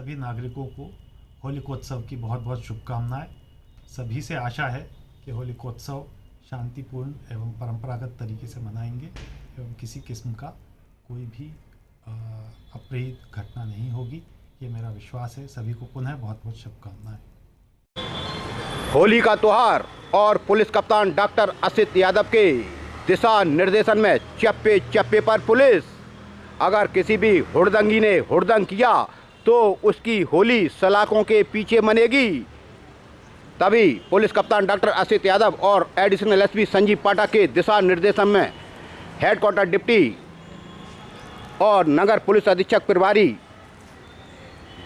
सभी नागरिकों को होलिकोत्सव की बहुत बहुत शुभकामनाएं। सभी से आशा है कि होलिकोत्सव शांतिपूर्ण एवं परंपरागत तरीके से मनाएंगे एवं किसी किस्म का कोई भी अप्रिय घटना नहीं होगी, ये मेरा विश्वास है। सभी को पुनः बहुत बहुत शुभकामनाएं। होली का त्योहार और पुलिस कप्तान डॉक्टर असित यादव के दिशा निर्देशन में चप्पे चप्पे पर पुलिस। अगर किसी भी हुड़दंगी ने हुड़दंग किया तो उसकी होली सलाखों के पीछे मनेगी। तभी पुलिस कप्तान डॉक्टर असित यादव और एडिशनल एसपी संजीव पाठक के दिशा निर्देशन में हेडक्वार्टर डिप्टी और नगर पुलिस अधीक्षक प्रभारी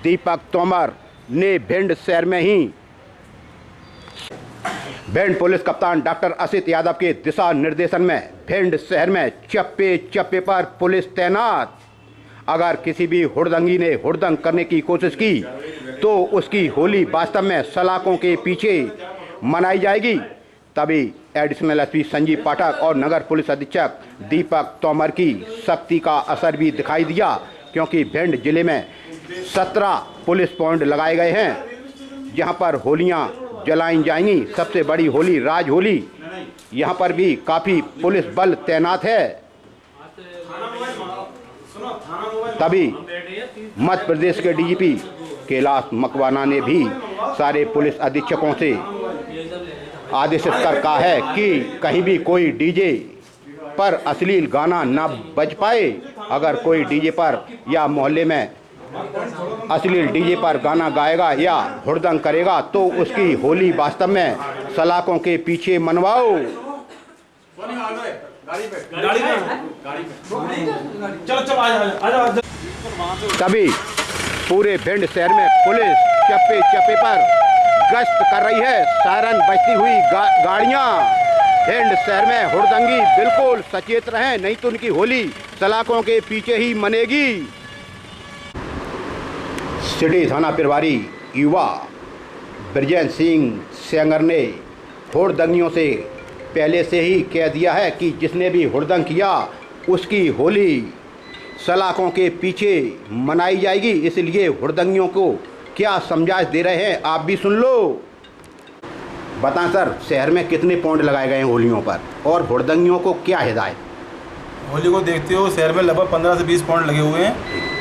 दीपक तोमर ने भिंड शहर में ही भिंड पुलिस कप्तान डॉक्टर असित यादव के दिशा निर्देशन में भिंड शहर में चप्पे चप्पे पर पुलिस तैनात। अगर किसी भी हुड़दंगी ने हुड़दंग करने की कोशिश की तो उसकी होली वास्तव में सलाखों के पीछे मनाई जाएगी। तभी एडिशनल एसपी संजीव पाठक और नगर पुलिस अधीक्षक दीपक तोमर की सख्ती का असर भी दिखाई दिया, क्योंकि भिंड जिले में 17 पुलिस पॉइंट लगाए गए हैं जहां पर होलियां जलाई जाएंगी। सबसे बड़ी होली राज होली, यहां पर भी काफ़ी पुलिस बल तैनात है। तभी मध्य प्रदेश के डीजीपी कैलाश मकवाना ने भी सारे पुलिस अधीक्षकों से आदेशित कर कहा है कि कहीं भी कोई डीजे पर अश्लील गाना ना बज पाए। अगर कोई डीजे पर या मोहल्ले में अश्लील डीजे पर गाना गाएगा या हुड़दंग करेगा तो उसकी होली वास्तव में सलाखों के पीछे मनवाओ। तभी पूरे भिंड शहर में पुलिस चप्पे चप्पे पर गश्त कर रही है। सायरन बजती हुई गाड़ियां। भिंड शहर में हुड़दंगी बिल्कुल सचेत रहें, नहीं तो उनकी होली सलाखों के पीछे ही मनेगी। सिटी थाना प्रभारी युवा ब्रजेंद्र सिंह सेंगर ने हुड़दंगियों से पहले से ही कह दिया है कि जिसने भी हुड़दंग किया उसकी होली सलाखों के पीछे मनाई जाएगी। इसलिए हुड़दंगियों को क्या समझाइश दे रहे हैं, आप भी सुन लो। बताएं सर, शहर में कितने पॉइंट लगाए गए हैं होलियों पर और हुड़दंगियों को क्या हिदायत? होली को देखते हो शहर में लगभग 15 से 20 पॉइंट लगे हुए हैं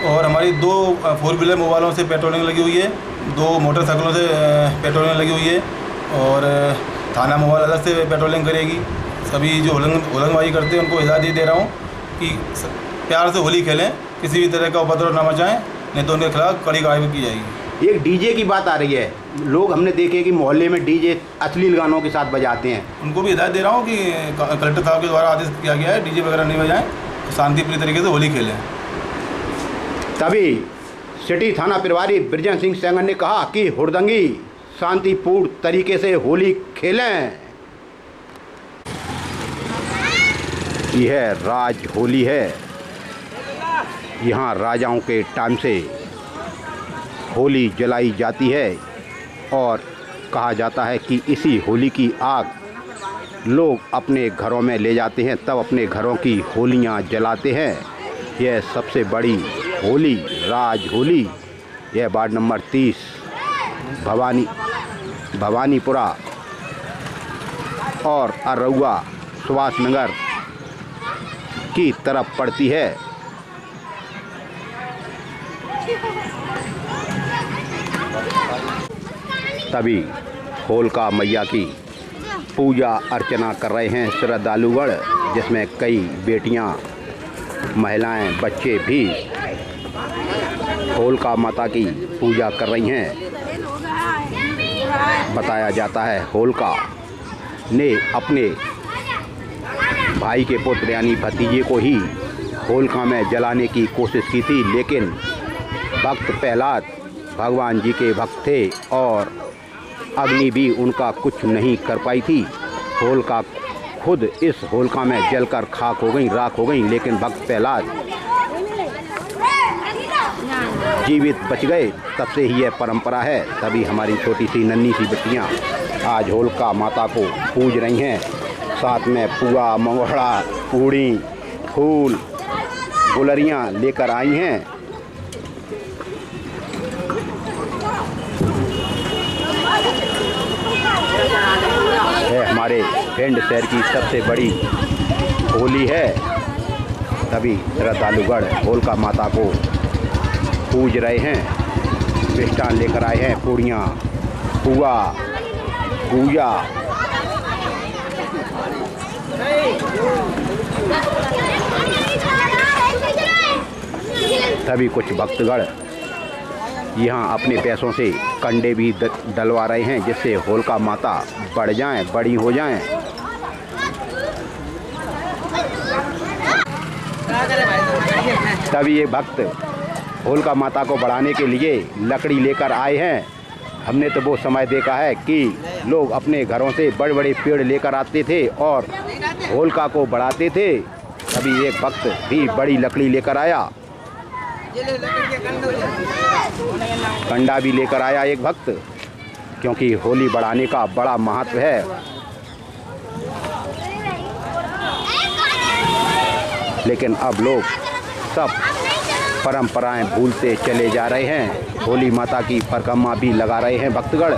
और हमारी 2 4 व्हीलर मोबाइलों से पेट्रोलिंग लगी हुई है, 2 मोटरसाइकिलों से पेट्रोलिंग लगी हुई है और थाना मोबाइल अलग से पेट्रोलिंग करेगी। सभी जो उल्लंघनबाजी करते हैं उनको हिदायत दे रहा हूँ कि प्यार से होली खेलें, किसी भी तरह का उपद्रव न मचाएं, नहीं तो उनके खिलाफ कड़ी कार्रवाई की जाएगी। एक डीजे की बात आ रही है, लोग हमने देखे कि मोहल्ले में डीजे अश्लील गानों के साथ बजाते हैं। उनको भी हिदायत दे रहा हूँ कि कलेक्टर साहब के द्वारा आदेश किया गया है डीजे वगैरह नहीं बजाएं, शांतिप्रिय तरीके से होली खेलें। तभी सिटी थाना प्रभारी ब्रजेंद्र सिंह सेंगर ने कहा कि हुड़दंगी शांतिपूर्ण तरीके से होली खेलें। यह राज होली है। यहाँ राजाओं के टाइम से होली जलाई जाती है और कहा जाता है कि इसी होली की आग लोग अपने घरों में ले जाते हैं, तब अपने घरों की होलियां जलाते हैं। यह सबसे बड़ी होली राज होली, यह वार्ड नंबर 30 भवानीपुरा और अरौआ सुभाष नगर की तरफ पड़ती है। तभी होलिका मैया की पूजा अर्चना कर रहे हैं श्रद्धालुगण, जिसमें कई बेटियां, महिलाएं, बच्चे भी होलिका माता की पूजा कर रही हैं। बताया जाता है होलिका ने अपने भाई के पुत्र यानी भतीजे को ही होलिका में जलाने की कोशिश की थी, लेकिन भक्त प्रहलाद भगवान जी के भक्त थे और अग्नि भी उनका कुछ नहीं कर पाई थी। होलिका खुद इस होलिका में जलकर खाक हो गई, राख हो गई, लेकिन भक्त प्रहलाद जीवित बच गए। तब से ही यह परंपरा है। तभी हमारी छोटी सी नन्ही सी बच्चियाँ आज होलिका माता को पूज रही हैं। साथ में पुआ, मंगोड़ा, पूड़ी, फूल, गुलरियाँ लेकर आई हैं। हमारे भिंड शहर की सबसे बड़ी होली है, तभी श्रद्धालुगण होलिका माता को पूज रहे हैं। मिष्ठान लेकर आए हैं, पूड़ियाँ, पुआ, पूजा। तभी कुछ भक्तगण यहाँ अपने पैसों से कंडे भी डलवा रहे हैं, जिससे होलिका माता बढ़ जाएं, बड़ी हो जाएं। तभी ये भक्त होलिका माता को बढ़ाने के लिए लकड़ी लेकर आए हैं। हमने तो वो समय देखा है कि लोग अपने घरों से बड़े बड़े पेड़ लेकर आते थे और होलिका को बढ़ाते थे। तभी एक भक्त भी बड़ी लकड़ी लेकर आया, कंडा भी लेकर आया एक भक्त, क्योंकि होली बढ़ाने का बड़ा महत्व है। लेकिन अब लोग सब परंपराएं भूलते चले जा रहे हैं। होली माता की परिक्रमा भी लगा रहे हैं भक्तगण।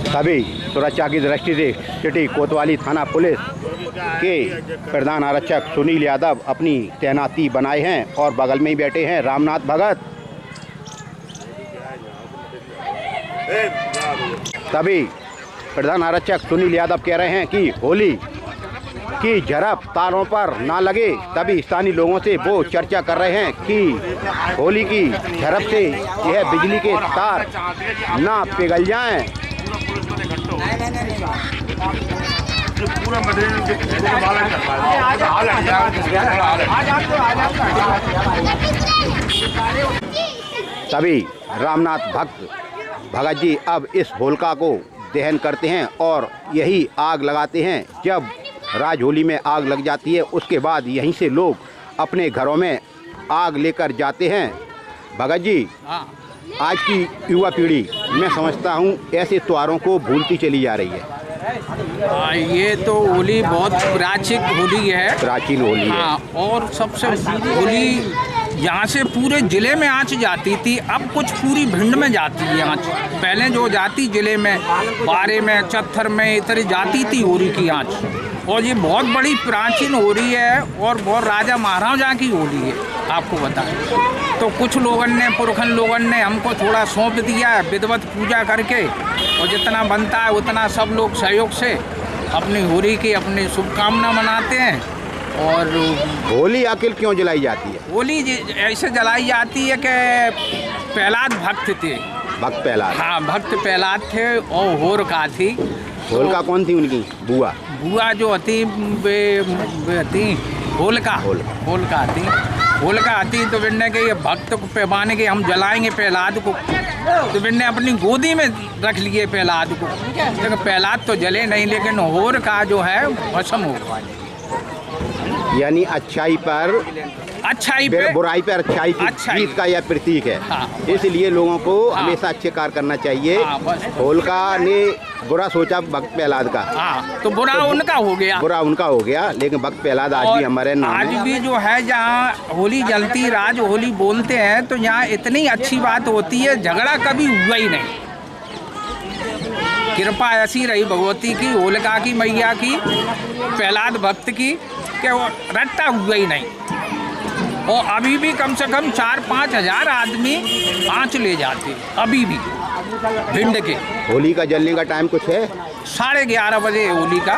तभी सुरक्षा की दृष्टि से सिटी कोतवाली थाना पुलिस के प्रधान आरक्षक सुनील यादव अपनी तैनाती बनाए हैं और बगल में ही बैठे हैं रामनाथ भगत। तभी प्रधान आरक्षक सुनील यादव कह रहे हैं कि होली की झड़प तारों पर ना लगे। तभी स्थानीय लोगों से वो चर्चा कर रहे हैं कि होली की झड़प से यह बिजली के तार ना पिघल जाएं। तभी रामनाथ भगत जी अब इस होलिका को दहन करते हैं और यही आग लगाते हैं। जब राज होली में आग लग जाती है, उसके बाद यहीं से लोग अपने घरों में आग लेकर जाते हैं। भगत जी, आज की युवा पीढ़ी मैं समझता हूँ ऐसे त्योहारों को भूलती चली जा रही है। ये तो होली बहुत प्राचीन होली है, प्राचीन होली है। हाँ, और सबसे होली यहाँ से पूरे ज़िले में आँच जाती थी, अब कुछ पूरी भिंड में जाती है आँच। पहले जो जाती ज़िले में, बारे में, चत्थर में, इतनी जाती थी होली की आँच। और ये बहुत बड़ी प्राचीन होली है और बहुत राजा महाराजा की होली है, आपको बताएं। तो कुछ लोगन ने, पुरखन लोगन ने हमको थोड़ा सौंप दिया है विधिवत पूजा करके, और जितना बनता है उतना सब लोग सहयोग से अपनी होली की अपनी शुभकामना मनाते हैं। और होली आखिर क्यों जलाई जाती है? होली ऐसे जलाई जाती है कि प्रहलाद भक्त थे। भक्त प्रहलाद? हाँ, भक्त प्रहलाद थे और होलिका थी। होलिका कौन थी उनकी? बुआ? बुआ जो थी वे थी होलिका थी। होलिका आती तो बिन्ने के ये भक्त को पैमाने के हम जलाएंगे प्रहलाद को, तो बिन्ने अपनी गोदी में रख लिए प्रहलाद को। लेकिन प्रहलाद तो जले नहीं, लेकिन होलिका जो है भस्म हो गया। यानी अच्छाई पर बुराई पर अच्छाई की जीत का यह प्रतीक है। हाँ, इसलिए लोगों को हमेशा अच्छे कार्य करना चाहिए। होलिका ने बुरा सोचा भक्त प्रहलाद का, तो बुरा उनका हो गया, लेकिन भक्त प्रहलाद आज भी हमारे नाम आज भी जो है जहाँ होली जलती, राज होली बोलते हैं, तो यहाँ इतनी अच्छी बात होती है, झगड़ा कभी हुआ ही नहीं। कृपा ऐसी रही भगवती की, होलिका की, मैया की, प्रहलाद भक्त की, कि वो रट्टा हुआ ही नहीं। और अभी भी कम से कम 4-5 हज़ार आदमी आँच ले जाते, अभी भी भिंड के। होली का जलने का टाइम कुछ है? 11:30 बजे होली का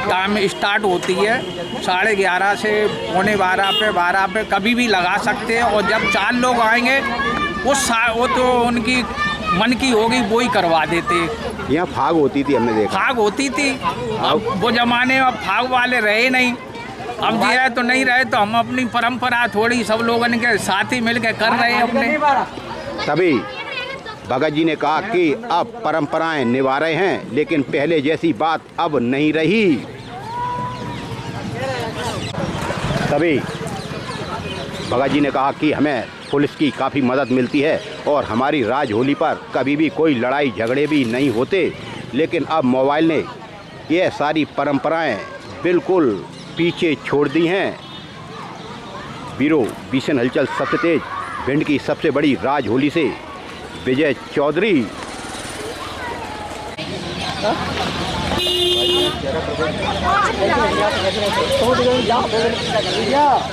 टाइम स्टार्ट होती है। 11:30 से 11:45 पे कभी भी लगा सकते हैं। और जब 4 लोग आएंगे वो तो उनकी मन की होगी, वो ही करवा देते। यहाँ फाग होती थी, हमने देखा फाग होती थी। अब वो जमाने में फाग वाले रहे नहीं, अब जी है तो नहीं रहे, तो हम अपनी परंपरा थोड़ी सब लोगों के साथ ही मिल के कर रहे हैं अपने। तभी भगत जी ने कहा कि अब परंपराएं निभा रहे हैं, लेकिन पहले जैसी बात अब नहीं रही। तभी भगत जी ने कहा कि हमें पुलिस की काफ़ी मदद मिलती है और हमारी राज होली पर कभी भी कोई लड़ाई झगड़े भी नहीं होते, लेकिन अब मोबाइल ने ये सारी परंपराएं बिल्कुल पीछे छोड़ दी हैं। ब्यूरो विजन हलचल सबसे तेज भिंड की सबसे बड़ी राज होली से विजय चौधरी। यार